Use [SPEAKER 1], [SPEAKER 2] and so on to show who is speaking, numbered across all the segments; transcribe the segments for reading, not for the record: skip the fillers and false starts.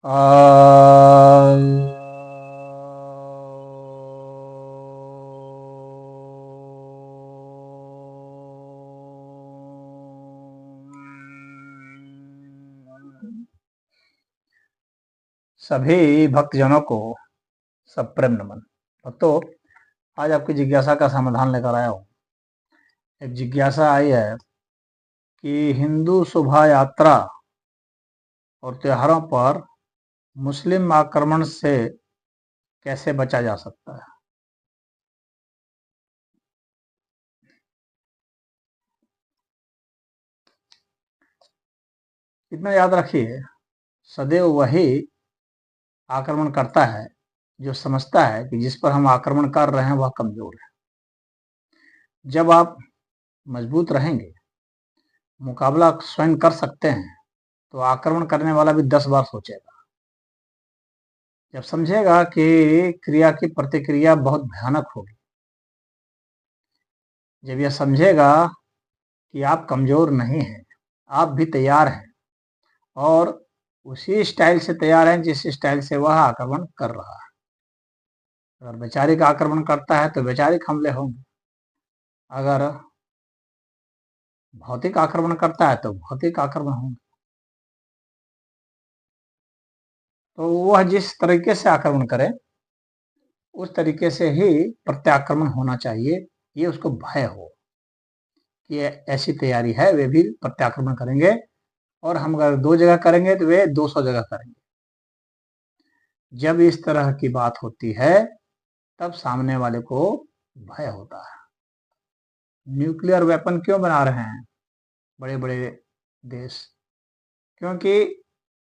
[SPEAKER 1] आ, सभी भक्तजनों को सप्रेम नमन। भक्तों, आज आपकी जिज्ञासा का समाधान लेकर आया हूँ। एक जिज्ञासा आई है कि हिंदू शोभा यात्रा और त्योहारों पर मुस्लिम आक्रमण से कैसे बचा जा सकता है। इतना याद रखिए, सदैव वही आक्रमण करता है जो समझता है कि जिस पर हम आक्रमण कर रहे हैं वह कमजोर है। जब आप मजबूत रहेंगे, मुकाबला स्वयं कर सकते हैं, तो आक्रमण करने वाला भी 10 बार सोचेगा। जब समझेगा कि क्रिया की प्रतिक्रिया बहुत भयानक होगी, जब यह समझेगा कि आप कमजोर नहीं हैं, आप भी तैयार हैं और उसी स्टाइल से तैयार हैं जिस स्टाइल से वह आक्रमण कर रहा है। अगर वैचारिक आक्रमण करता है तो वैचारिक हमले होंगे, अगर भौतिक आक्रमण करता है तो भौतिक आक्रमण होंगे। तो वह जिस तरीके से आक्रमण करे उस तरीके से ही प्रत्याक्रमण होना चाहिए। ये उसको भय हो कि ऐसी तैयारी है, वे भी प्रत्याक्रमण करेंगे और हम अगर 2 जगह करेंगे तो वे 200 जगह करेंगे। जब इस तरह की बात होती है तब सामने वाले को भय होता है। न्यूक्लियर वेपन क्यों बना रहे हैं बड़े बड़े देश? क्योंकि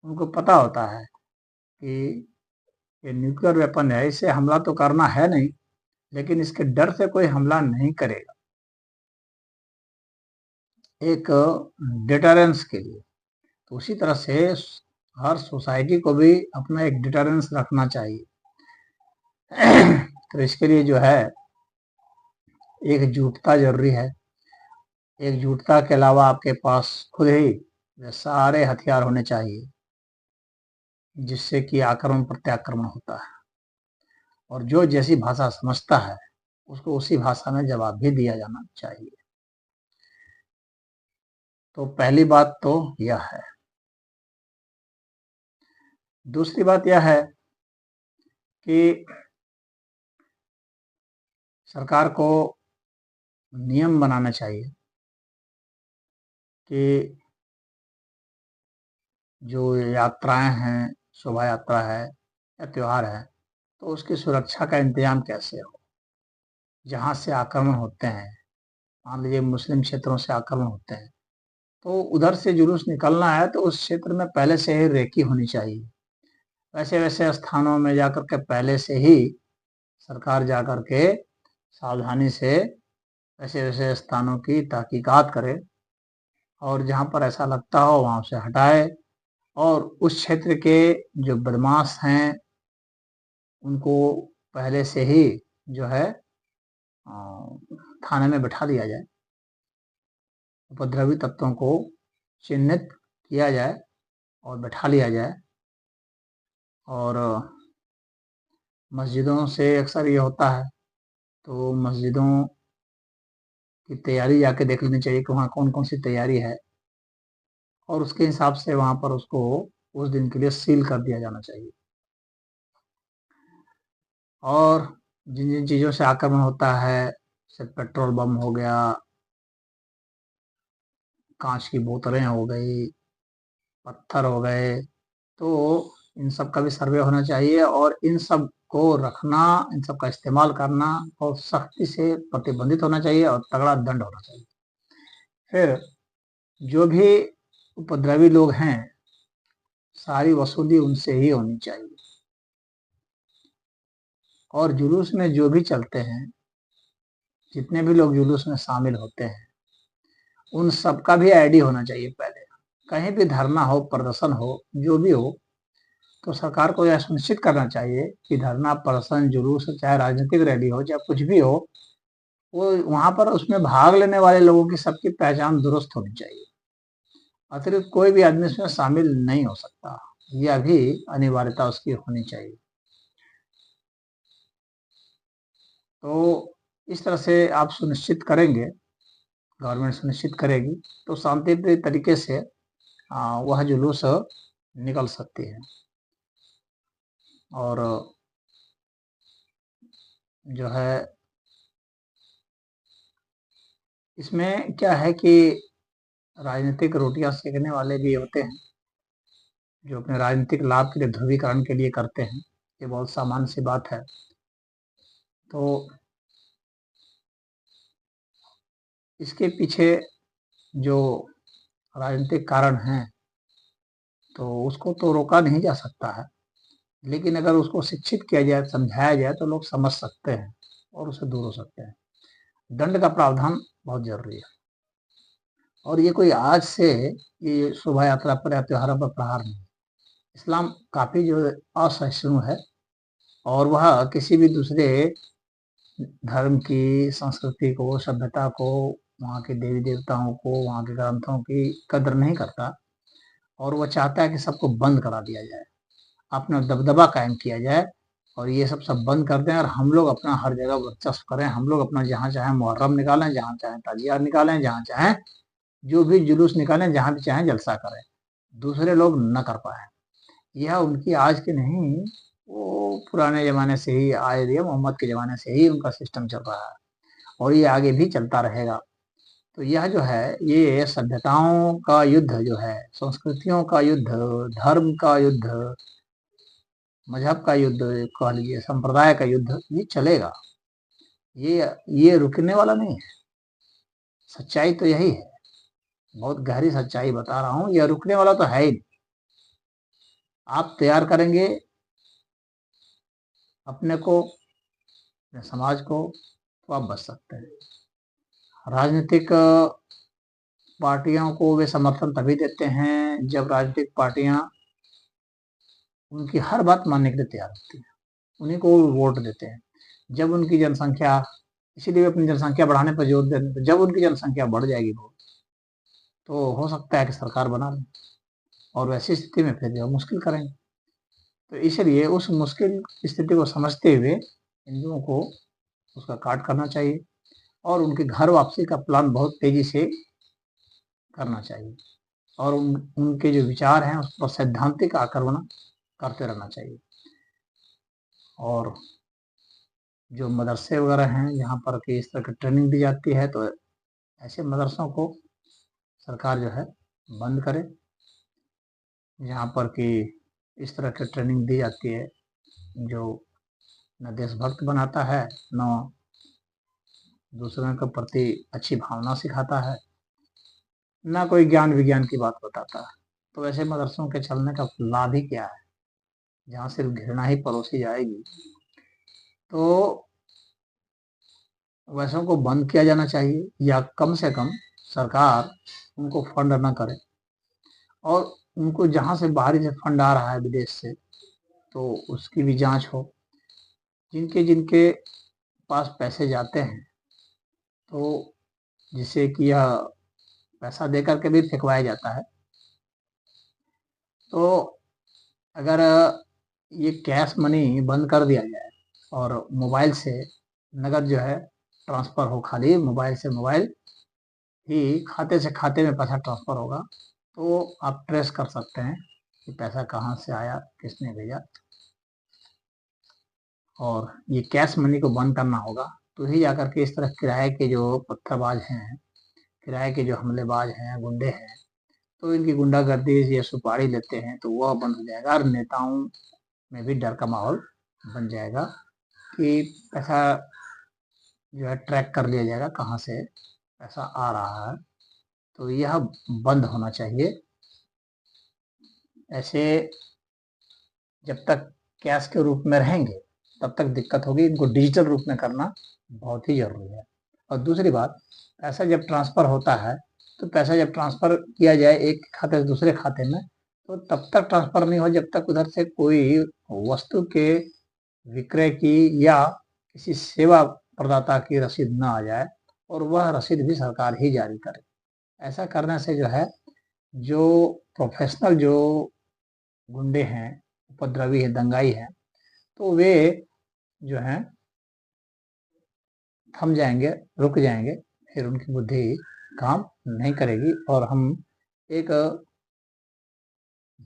[SPEAKER 1] उनको पता होता है कि ये न्यूक्लियर वेपन है, इससे हमला तो करना है नहीं, लेकिन इसके डर से कोई हमला नहीं करेगा, एक डिटरेंस के लिए। तो उसी तरह से हर सोसाइटी को भी अपना एक डिटरेंस रखना चाहिए। तो इसके लिए जो है एकजुटता जरूरी है। एकजुटता के अलावा आपके पास खुद ही सारे हथियार होने चाहिए जिससे कि आक्रमण प्रत्याक्रमण होता है। और जो जैसी भाषा समझता है उसको उसी भाषा में जवाब भी दिया जाना चाहिए। तो पहली बात तो यह है। दूसरी बात यह है कि सरकार को नियम बनाना चाहिए कि जो यात्राएं हैं, शोभा यात्रा है या त्योहार है, तो उसकी सुरक्षा का इंतजाम कैसे हो। जहाँ से आक्रमण होते हैं, मान लीजिए मुस्लिम क्षेत्रों से आक्रमण होते हैं, तो उधर से जुलूस निकलना है तो उस क्षेत्र में पहले से ही रेकी होनी चाहिए। वैसे वैसे स्थानों में जाकर के पहले से ही सरकार जाकर के सावधानी से वैसे वैसे स्थानों की तहकीकात करे और जहाँ पर ऐसा लगता हो वहाँ से हटाए और उस क्षेत्र के जो बदमाश हैं उनको पहले से ही जो है थाने में बैठा दिया जाए, उपद्रवी तत्वों को चिन्हित किया जाए और बैठा लिया जाए। और मस्जिदों से अक्सर ये होता है, तो मस्जिदों की तैयारी जाके देख लेनी चाहिए कि वहाँ कौन कौन सी तैयारी है और उसके हिसाब से वहाँ पर उसको उस दिन के लिए सील कर दिया जाना चाहिए। और जिन जिन चीज़ों से आक्रमण होता है, जैसे पेट्रोल बम हो गया, कांच की बोतलें हो गई, पत्थर हो गए, तो इन सब का भी सर्वे होना चाहिए और इन सब को रखना, इन सब का इस्तेमाल करना और सख्ती से प्रतिबंधित होना चाहिए और तगड़ा दंड होना चाहिए। फिर जो भी उपद्रवी लोग हैं, सारी वसूली उनसे ही होनी चाहिए। और जुलूस में जो भी चलते हैं, जितने भी लोग जुलूस में शामिल होते हैं, उन सबका भी आईडी होना चाहिए पहले। कहीं भी धरना हो, प्रदर्शन हो, जो भी हो, तो सरकार को यह सुनिश्चित करना चाहिए कि धरना, प्रदर्शन, जुलूस, चाहे राजनीतिक रैली हो, चाहे कुछ भी हो, वो वहां पर उसमें भाग लेने वाले लोगों की सबकी पहचान दुरुस्त होनी चाहिए। अतिरिक्त कोई भी आदमी इसमें शामिल नहीं हो सकता। यह भी अनिवार्यता उसकी होनी चाहिए। तो इस तरह से आप सुनिश्चित करेंगे, गवर्नमेंट सुनिश्चित करेगी, तो शांतिप्रिय तरीके से वह जुलूस निकल सकती है। और जो है इसमें क्या है कि राजनीतिक रोटियां सेकने वाले भी होते हैं, जो अपने राजनीतिक लाभ के लिए ध्रुवीकरण के लिए करते हैं। ये बहुत सामान्य सी बात है। तो इसके पीछे जो राजनीतिक कारण हैं, तो उसको तो रोका नहीं जा सकता है, लेकिन अगर उसको शिक्षित किया जाए, समझाया जाए, तो लोग समझ सकते हैं और उससे दूर हो सकते हैं। दंड का प्रावधान बहुत जरूरी है। और ये कोई आज से ये शोभा यात्रा पर या त्योहारों पर प्रहार नहीं। इस्लाम काफी जो असहिष्णु है, और वह किसी भी दूसरे धर्म की संस्कृति को, सभ्यता को, वहाँ के देवी देवताओं को, वहाँ के ग्रंथों की कदर नहीं करता, और वह चाहता है कि सबको बंद करा दिया जाए, अपना दबदबा कायम किया जाए, और ये सब बंद कर दें, और हम लोग अपना हर जगह वर्चस्व करें। हम लोग अपना जहाँ चाहें मुहर्रम निकालें, जहाँ चाहें ताजिया निकालें, जहाँ चाहें जो भी जुलूस निकालें, जहाँ भी चाहें जलसा करें, दूसरे लोग न कर पाए। यह उनकी आज की नहीं, वो पुराने जमाने से ही आए हुए, मोहम्मद के जमाने से ही उनका सिस्टम चल रहा है, और ये आगे भी चलता रहेगा। तो यह जो है, ये सभ्यताओं का युद्ध जो है, संस्कृतियों का युद्ध, धर्म का युद्ध, मजहब का युद्ध, कह लीजिए संप्रदाय का युद्ध, ये चलेगा। ये रुकने वाला नहीं है। सच्चाई तो यही है, बहुत गहरी सच्चाई बता रहा हूँ, यह रुकने वाला तो है ही नहीं। आप तैयार करेंगे अपने को, अपने समाज को, तो आप बच सकते हैं। राजनीतिक पार्टियों को वे समर्थन तभी देते हैं जब राजनीतिक पार्टियां उनकी हर बात मानने के लिए तैयार होती हैं, उन्हीं को वोट देते हैं। जब उनकी जनसंख्या, इसीलिए वे अपनी जनसंख्या बढ़ाने पर जोर देते हैं, जब उनकी जनसंख्या बढ़ जाएगी बहुत, तो हो सकता है कि सरकार बना लें, और वैसी स्थिति में फिर जो मुश्किल करेंगे। तो इसलिए उस मुश्किल स्थिति को समझते हुए हिंदुओं को उसका काट करना चाहिए, और उनकी घर वापसी का प्लान बहुत तेजी से करना चाहिए, और उनके जो विचार हैं उस पर सैद्धांतिक आक्रमण करते रहना चाहिए। और जो मदरसे वगैरह हैं जहाँ पर कि इस तरह की ट्रेनिंग दी जाती है, तो ऐसे मदरसों को सरकार जो है बंद करे, जहाँ पर कि इस तरह की ट्रेनिंग दी जाती है जो न देशभक्त बनाता है, न दूसरों के प्रति अच्छी भावना सिखाता है, ना कोई ज्ञान विज्ञान की बात बताता है। तो वैसे मदरसों के चलने का लाभ ही क्या है, जहाँ सिर्फ घृणा ही परोसी जाएगी। तो वैसों को बंद किया जाना चाहिए, या कम से कम सरकार उनको फंड न करे, और उनको जहाँ से बाहरी से फंड आ रहा है विदेश से, तो उसकी भी जांच हो। जिनके जिनके पास पैसे जाते हैं, तो जिसे कि यह पैसा दे करके भी फेंकवाया जाता है, तो अगर ये कैश मनी बंद कर दिया जाए और मोबाइल से नगद जो है ट्रांसफ़र हो, खाली मोबाइल से मोबाइल ही खाते से खाते में पैसा ट्रांसफ़र होगा, तो आप ट्रेस कर सकते हैं कि पैसा कहाँ से आया, किसने भेजा। और ये कैश मनी को बंद करना होगा, तो ही जाकर के इस तरह किराए के जो पत्थरबाज हैं, किराए के जो हमलेबाज हैं, गुंडे हैं, तो इनकी गुंडागर्दी या सुपारी लेते हैं, तो वह बंद हो जाएगा, और नेताओं में भी डर का माहौल बन जाएगा कि पैसा जो है ट्रैक कर लिया जाएगा, कहाँ से पैसा आ रहा है। तो यह बंद होना चाहिए। ऐसे जब तक कैश के रूप में रहेंगे तब तक दिक्कत होगी, इनको डिजिटल रूप में करना बहुत ही ज़रूरी है। और दूसरी बात, पैसा जब ट्रांसफ़र होता है, तो पैसा जब ट्रांसफ़र किया जाए एक खाते से दूसरे खाते में, तो तब तक ट्रांसफ़र नहीं हो जब तक उधर से कोई वस्तु के विक्रय की या किसी सेवा प्रदाता की रसीद ना आ जाए, और वह रसीद भी सरकार ही जारी करे। ऐसा करने से जो है, जो प्रोफेशनल जो गुंडे हैं, उपद्रवी है, दंगाई है, तो वे जो हैं थम जाएंगे, रुक जाएंगे, फिर उनकी बुद्धि काम नहीं करेगी और हम एक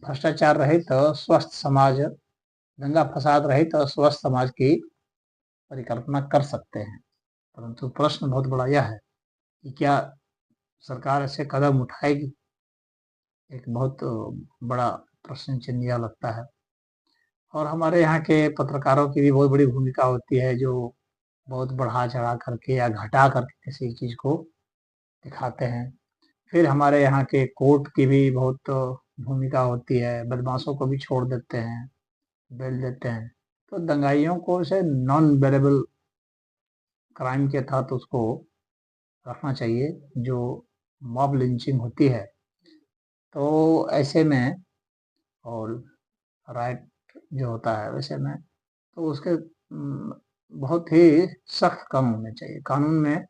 [SPEAKER 1] भ्रष्टाचार रहित स्वस्थ समाज, दंगा फसाद रहित स्वस्थ समाज की परिकल्पना कर सकते हैं। परंतु प्रश्न बहुत बड़ा यह है कि क्या सरकार ऐसे कदम उठाएगी? एक बहुत बड़ा प्रश्न चिन्ह यह लगता है। और हमारे यहाँ के पत्रकारों की भी बहुत बड़ी भूमिका होती है, जो बहुत बढ़ा चढ़ा करके या घटा करके किसी चीज़ को दिखाते हैं। फिर हमारे यहाँ के कोर्ट की भी बहुत भूमिका होती है, बदमाशों को भी छोड़ देते हैं, बेल देते हैं। तो दंगाइयों को से नॉन बेलेबल क्राइम के तहत उसको रखना चाहिए, जो मॉब लिंचिंग होती है। तो ऐसे में और राइट जो होता है वैसे में, तो उसके बहुत ही सख्त कम होने चाहिए। कानून में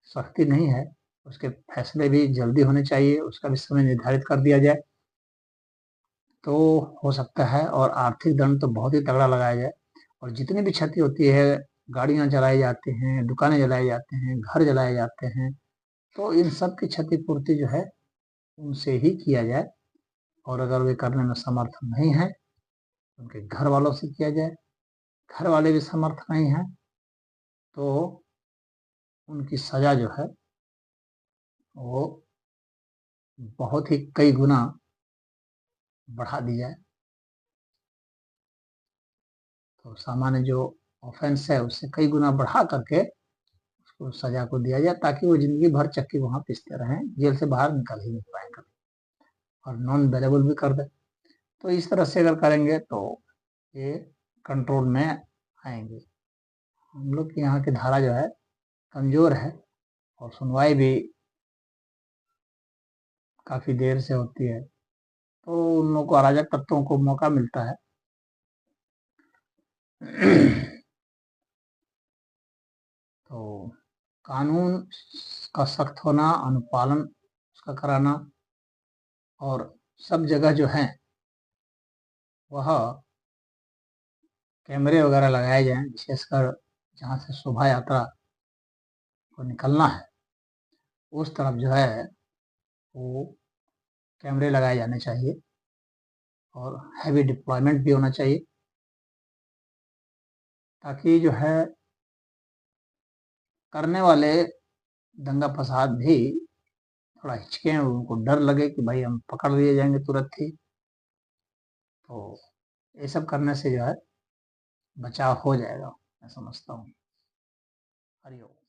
[SPEAKER 1] सख्ती नहीं है, उसके फैसले भी जल्दी होने चाहिए, उसका भी समय निर्धारित कर दिया जाए तो हो सकता है। और आर्थिक दंड तो बहुत ही तगड़ा लगाया जाए, और जितनी भी क्षति होती है, गाड़ियां जलाई जाती हैं, दुकानें जलाई जाते हैं, घर जलाए जाते हैं, तो इन सब की क्षतिपूर्ति जो है उनसे ही किया जाए। और अगर वे करने में समर्थ नहीं है, उनके घर वालों से किया जाए। घर वाले भी समर्थ नहीं है तो उनकी सजा जो है वो बहुत ही कई गुना बढ़ा दी जाए। तो सामान्य जो ऑफेंस है उससे कई गुना बढ़ा करके उसको सजा को दिया जाए, ताकि वो जिंदगी भर चक्की वहां पिसते रहें, जेल से बाहर निकल ही नहीं पाए कभी, और नॉन बेलेबल भी कर दे। तो इस तरह से अगर करेंगे तो ये कंट्रोल में आएंगे। हम लोग के यहाँ की धारा जो है कमजोर है, और सुनवाई भी काफी देर से होती है, तो उन लोगों को, अराजक तत्वों को मौका मिलता है। तो कानून का सख्त होना, अनुपालन उसका कराना, और सब जगह जो है वह कैमरे वगैरह लगाए जाएं, विशेषकर जहाँ से शोभा यात्रा को निकलना है उस तरफ जो है वो कैमरे लगाए जाने चाहिए, और हैवी डिप्लॉयमेंट भी होना चाहिए, ताकि जो है करने वाले दंगा फसाद भी थोड़ा हिचके, उनको डर लगे कि भाई हम पकड़ लिए जाएंगे तुरंत ही। तो ये सब करने से जो है बचाव हो जाएगा, मैं समझता हूँ। हरिओम।